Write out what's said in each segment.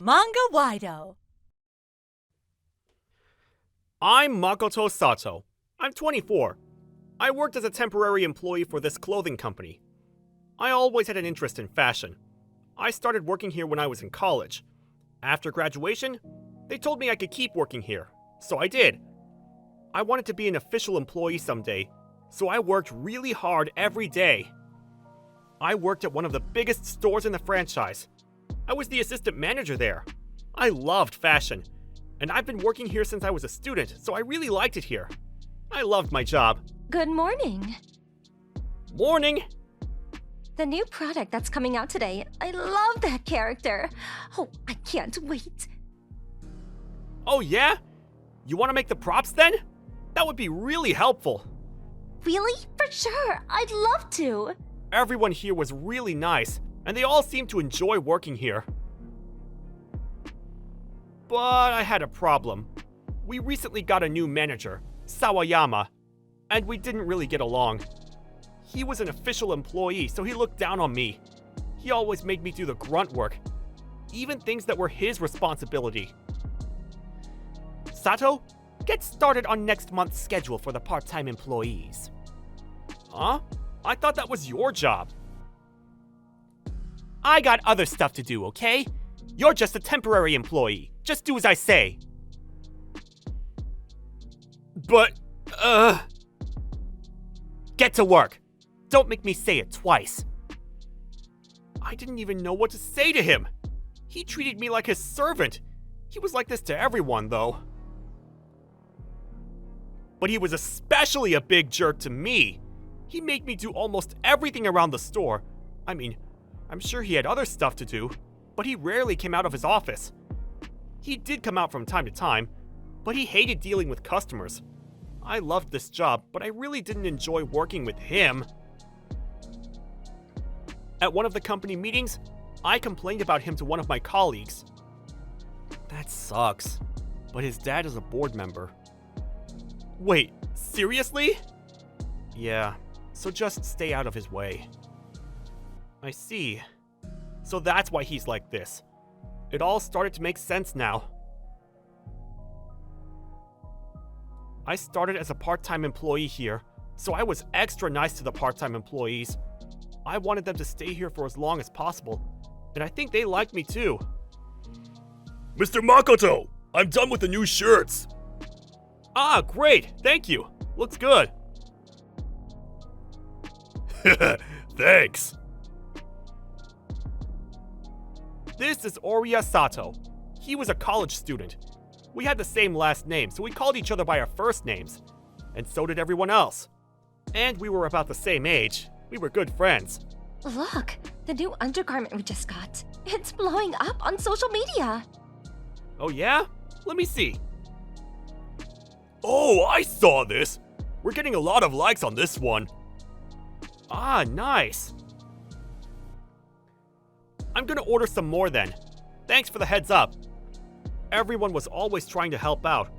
Manga-Waido. I'm Makoto Sato. I'm 24. I worked as a temporary employee for this clothing company. I always had an interest in fashion. I started working here when I was in college. After graduation, they told me I could keep working here, so I did. I wanted to be an official employee someday, so I worked really hard every day. I worked at one of the biggest stores in the franchise. I was the assistant manager there. I loved fashion, and I've been working here since I was a student, so I really liked it here. I loved my job. Good morning. Morning! The new product that's coming out today, I love that character. Oh, I can't wait. Oh yeah? You want to make the props then? That would be really helpful. Really? For sure, I'd love to. Everyone here was really nice, and they all seemed to enjoy working here. But I had a problem. We recently got a new manager, Sawayama, and we didn't really get along. He was an official employee, so he looked down on me. He always made me do the grunt work, even things that were his responsibility. Sato, get started on next month's schedule for the part-time employees. Huh? I thought that was your job. I got other stuff to do, okay? You're just a temporary employee. Just do as I say. But, Get to work. Don't make me say it twice. I didn't even know what to say to him. He treated me like his servant. He was like this to everyone, though. But he was especially a big jerk to me. He made me do almost everything around the store. I mean, I'm sure he had other stuff to do, but he rarely came out of his office. He did come out from time to time, but he hated dealing with customers. I loved this job, but I really didn't enjoy working with him. At one of the company meetings, I complained about him to one of my colleagues. That sucks, but his dad is a board member. Wait, seriously? Yeah, so just stay out of his way. I see. So that's why he's like this. It all started to make sense now. I started as a part-time employee here, so I was extra nice to the part-time employees. I wanted them to stay here for as long as possible, and I think they liked me too. Mr. Makoto, I'm done with the new shirts. Ah, great, thank you. Looks good. Thanks. This is Oriya Sato. He was a college student. We had the same last name, so we called each other by our first names. And so did everyone else. And we were about the same age. We were good friends. Look, the new undergarment we just got. It's blowing up on social media. Oh yeah? Let me see. Oh, I saw this. We're getting a lot of likes on this one. Ah, nice. I'm gonna order some more then. Thanks for the heads up. Everyone was always trying to help out,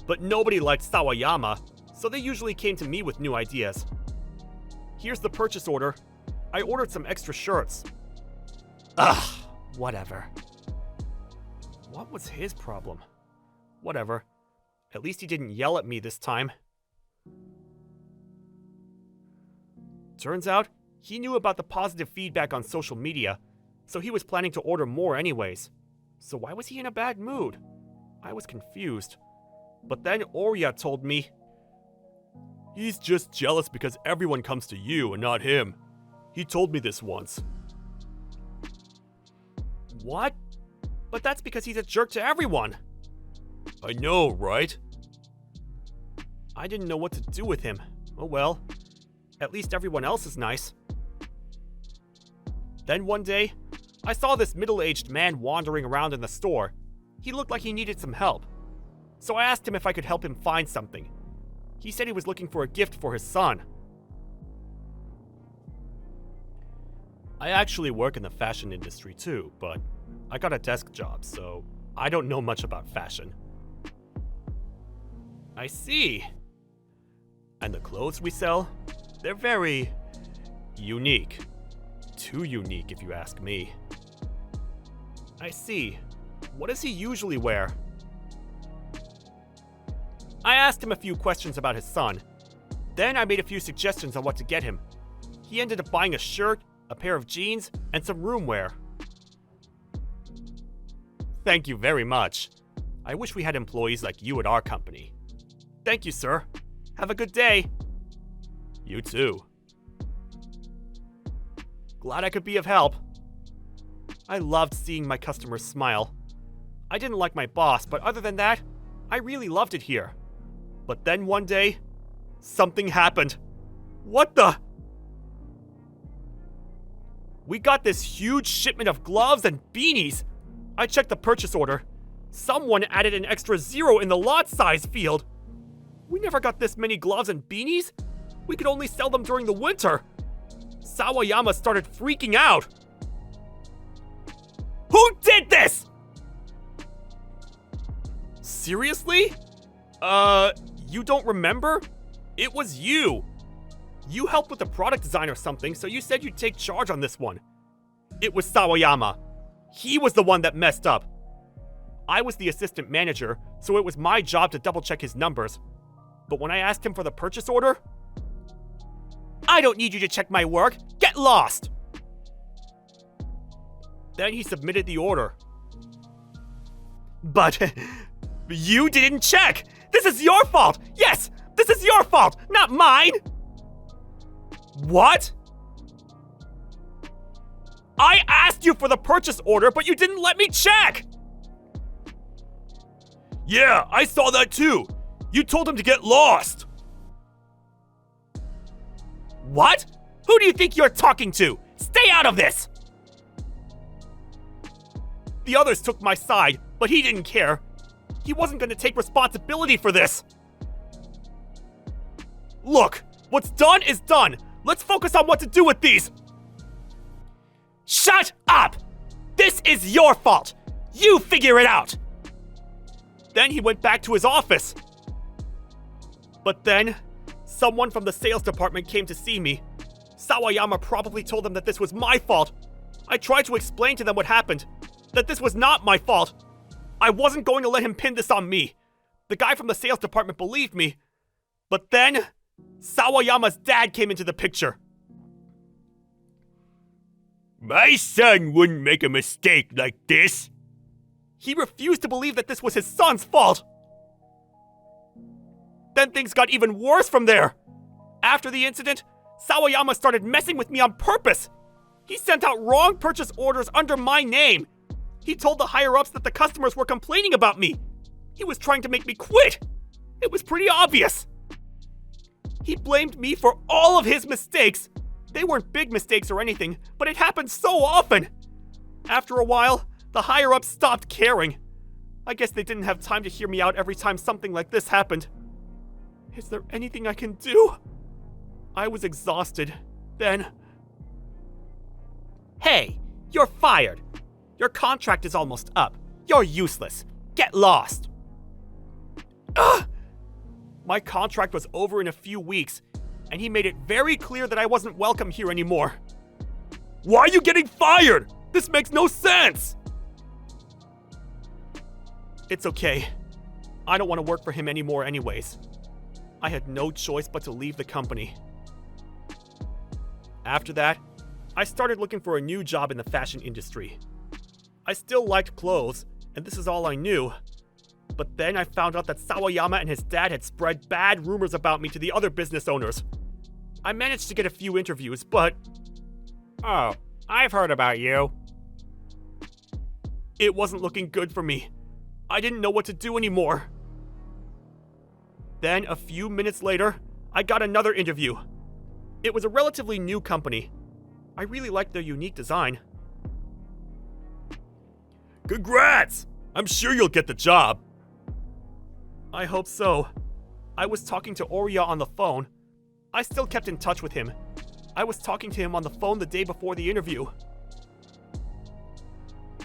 but nobody liked Sawayama, so they usually came to me with new ideas. Here's the purchase order. I ordered some extra shirts. Ugh, whatever. What was his problem? Whatever. At least he didn't yell at me this time. Turns out, he knew about the positive feedback on social media, so he was planning to order more anyways. So why was he in a bad mood? I was confused. But then Oriya told me, He's just jealous because everyone comes to you and not him. He told me this once. What? But that's because he's a jerk to everyone. I know, right? I didn't know what to do with him. Oh well. At least everyone else is nice. Then one day, I saw this middle-aged man wandering around in the store. He looked like he needed some help. So I asked him if I could help him find something. He said he was looking for a gift for his son. I actually work in the fashion industry too, but I got a desk job, so I don't know much about fashion. I see. And the clothes we sell, they're very unique. Too unique, if you ask me. I see. What does he usually wear? I asked him a few questions about his son. Then I made a few suggestions on what to get him. He ended up buying a shirt, a pair of jeans, and some roomwear. Thank you very much. I wish we had employees like you at our company. Thank you, sir. Have a good day. You too. Glad I could be of help. I loved seeing my customers smile. I didn't like my boss, but other than that, I really loved it here. But then one day, something happened. What the? We got this huge shipment of gloves and beanies. I checked the purchase order. Someone added an extra 0 in the lot size field. We never got this many gloves and beanies. We could only sell them during the winter. Sawayama started freaking out. Who did this? Seriously? You don't remember? It was you. You helped with the product design or something, so you said you'd take charge on this one. It was Sawayama. He was the one that messed up. I was the assistant manager, so it was my job to double-check his numbers. But when I asked him for the purchase order, I don't need you to check my work. Get lost. Then he submitted the order. But you didn't check. This is your fault. Yes, this is your fault, not mine. What? I asked you for the purchase order, but you didn't let me check. Yeah, I saw that too. You told him to get lost. What? Who do you think you're talking to? Stay out of this! The others took my side, but he didn't care. He wasn't going to take responsibility for this. Look, what's done is done. Let's focus on what to do with these. Shut up! This is your fault. You figure it out. Then he went back to his office. But then, someone from the sales department came to see me. Sawayama probably told them that this was my fault. I tried to explain to them what happened, that this was not my fault. I wasn't going to let him pin this on me. The guy from the sales department believed me. But then, Sawayama's dad came into the picture. My son wouldn't make a mistake like this. He refused to believe that this was his son's fault. Then things got even worse from there. After the incident, Sawayama started messing with me on purpose. He sent out wrong purchase orders under my name. He told the higher-ups that the customers were complaining about me. He was trying to make me quit. It was pretty obvious. He blamed me for all of his mistakes. They weren't big mistakes or anything, but it happened so often. After a while, the higher-ups stopped caring. I guess they didn't have time to hear me out every time something like this happened. Is there anything I can do? I was exhausted. Then... Hey, you're fired. Your contract is almost up. You're useless. Get lost. Ugh! My contract was over in a few weeks, and he made it very clear that I wasn't welcome here anymore. Why are you getting fired? This makes no sense. It's okay. I don't want to work for him anymore anyways. I had no choice but to leave the company. After that, I started looking for a new job in the fashion industry. I still liked clothes, and this is all I knew. But then I found out that Sawayama and his dad had spread bad rumors about me to the other business owners. I managed to get a few interviews, but... Oh, I've heard about you. It wasn't looking good for me. I didn't know what to do anymore. Then, a few minutes later, I got another interview. It was a relatively new company. I really liked their unique design. Congrats! I'm sure you'll get the job. I hope so. I was talking to Oria on the phone. I still kept in touch with him. I was talking to him on the phone the day before the interview.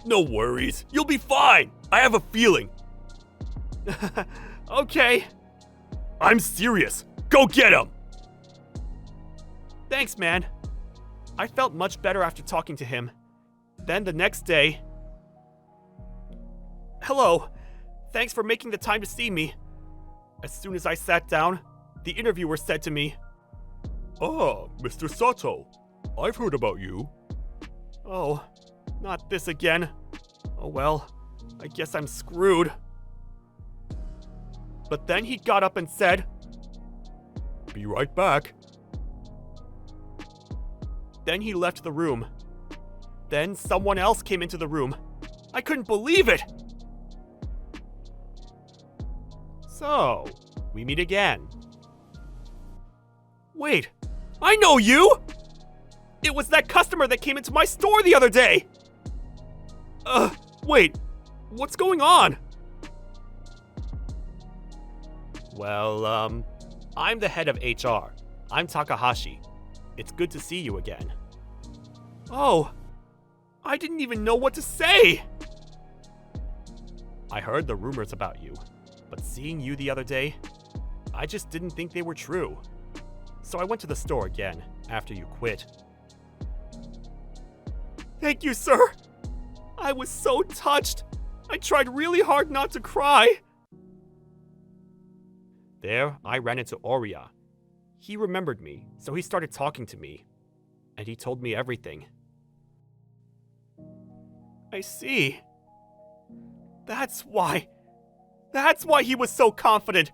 No worries. You'll be fine. I have a feeling. Okay. I'm serious. Go get him. Thanks, man. I felt much better after talking to him. Then the next day... Hello. Thanks for making the time to see me. As soon as I sat down, the interviewer said to me, Ah, Mr. Sato. I've heard about you. "Oh, not this again. Oh well, I guess I'm screwed." But then he got up and said, Be right back. Then he left the room. Then someone else came into the room. I couldn't believe it! So, we meet again. Wait, I know you! It was that customer that came into my store the other day! Wait, what's going on? Well, I'm the head of HR. I'm Takahashi. It's good to see you again. Oh, I didn't even know what to say! I heard the rumors about you, but seeing you the other day, I just didn't think they were true. So I went to the store again after you quit. Thank you, sir! I was so touched! I tried really hard not to cry! There, I ran into Oria. He remembered me, so he started talking to me. And he told me everything. I see. That's why he was so confident.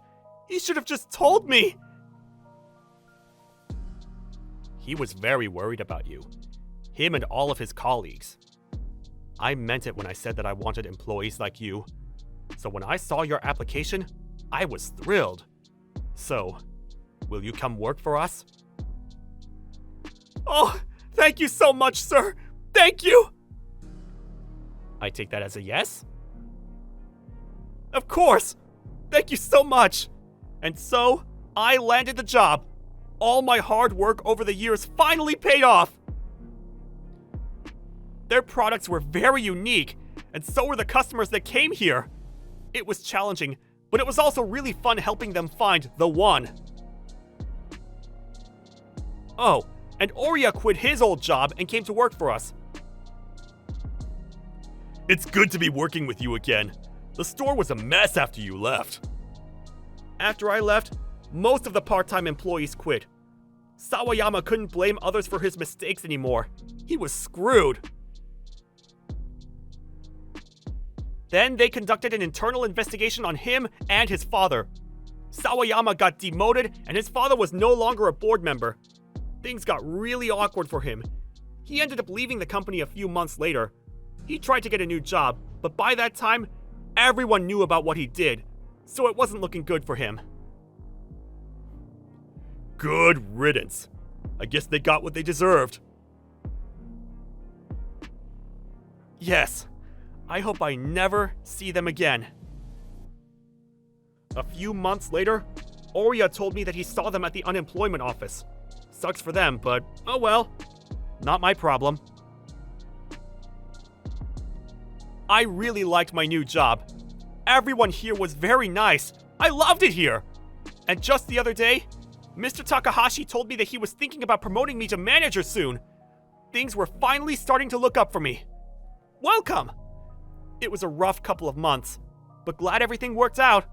He should have just told me. He was very worried about you. Him and all of his colleagues. I meant it when I said that I wanted employees like you. So when I saw your application, I was thrilled. So, will you come work for us? Oh, thank you so much, sir! Thank you! I take that as a yes? Of course! Thank you so much! And so, I landed the job. All my hard work over the years finally paid off! Their products were very unique, and so were the customers that came here. It was challenging, but it was also really fun helping them find the one. Oh, and Oria quit his old job and came to work for us. It's good to be working with you again. The store was a mess after you left. After I left, most of the part-time employees quit. Sawayama couldn't blame others for his mistakes anymore. He was screwed. Then they conducted an internal investigation on him and his father. Sawayama got demoted and his father was no longer a board member. Things got really awkward for him. He ended up leaving the company a few months later. He tried to get a new job, but by that time, everyone knew about what he did, so it wasn't looking good for him. Good riddance. I guess they got what they deserved. Yes, I hope I never see them again. A few months later, Oria told me that he saw them at the unemployment office. Sucks for them, but oh well. Not my problem. I really liked my new job. Everyone here was very nice. I loved it here. And just the other day, Mr. Takahashi told me that he was thinking about promoting me to manager soon. Things were finally starting to look up for me. Welcome! It was a rough couple of months, but glad everything worked out.